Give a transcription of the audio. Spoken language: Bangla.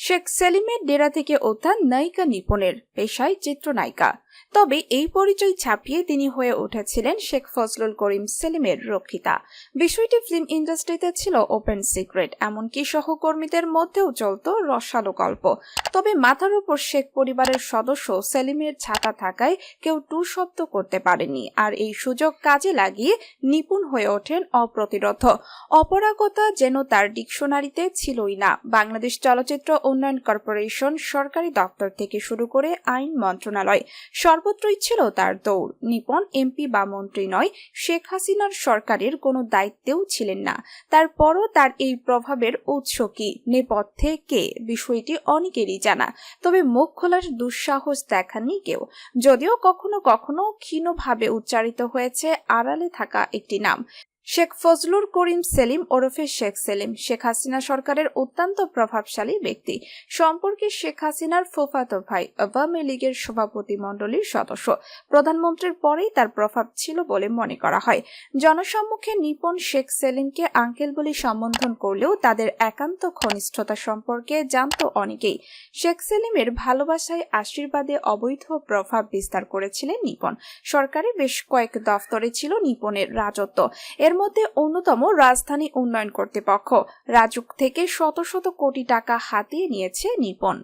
শেখ সেলিমের ডেরা থেকে উত্থান নায়িকা নিপনের, পেশায় চিত্রনায়িকা। তবে এই পরিচয় ছাপিয়ে তিনি হয়ে উঠেছিলেন শেখ ফজলুল করিম সেলিমের রক্ষিতা। বিষয়টি ফিল্ম ইন্ডাস্ট্রিতে ছিল ওপেন সিক্রেট, এমনকি সহকর্মীদের মধ্যেও চলত রসালো গল্প। তবে মাথার উপর শেখ পরিবারের সদস্য সেলিমের ছাতা থাকায় কেউ টু শব্দ করতে পারেনি, আর এই সুযোগ কাজে লাগিয়ে নিপুণ হয়ে ওঠেন অপ্রতিরোধ। অপরাগতা যেন তার ডিকশনারিতে ছিলই না। বাংলাদেশ চলচ্চিত্র উন্নয়ন কর্পোরেশন, সরকারি দপ্তর থেকে শুরু করে আইন মন্ত্রণালয়, সর্বত্রই ছিল তার দৌড়। নিপন এমপি বা মন্ত্রী নয়, শেখ হাসিনার সরকারের কোনো দায়িত্বেও ছিলেন না। তারপরও তার এই প্রভাবের উৎস কি, নেপথ্যে কে, বিষয়টি অনেকেরই জানা। তবে মুখ খোলার দুঃসাহস দেখাননি কেউ, যদিও কখনো কখনো ক্ষীণভাবে উচ্চারিত হয়েছে আড়ালে থাকা একটি নাম, শেখ ফজলুল করিম সেলিম ওরফে শেখ সেলিম। শেখ হাসিনা সরকারের অত্যন্ত প্রভাবশালী ব্যক্তি। সম্পর্কে শেখ হাসিনার ফুফাতো ভাই, আওয়ামী লীগের সভাপতি মণ্ডলীর সদস্য। প্রধানমন্ত্রীর পরেই তার প্রভাব ছিল বলে মনে করা হয়। জনসম্মুখে নিপন শেখ সেলিমকে আঙ্কেল বলে সম্বোধন করলেও তাদের একান্ত ঘনিষ্ঠতা সম্পর্কে জানত অনেকেই। শেখ সেলিমের ভালোবাসায়, আশীর্বাদে অবৈধ প্রভাব বিস্তার করেছিলেন নিপন। সরকারি বেশ কয়েক দফতরে ছিল নিপনের রাজত্ব। এর মধ্যে অন্যতম রাজধানী উন্নয়ন কর্তৃপক্ষ। রাজুক থেকে শত শত কোটি টাকা হাতিয়ে নিয়েছে নিপন।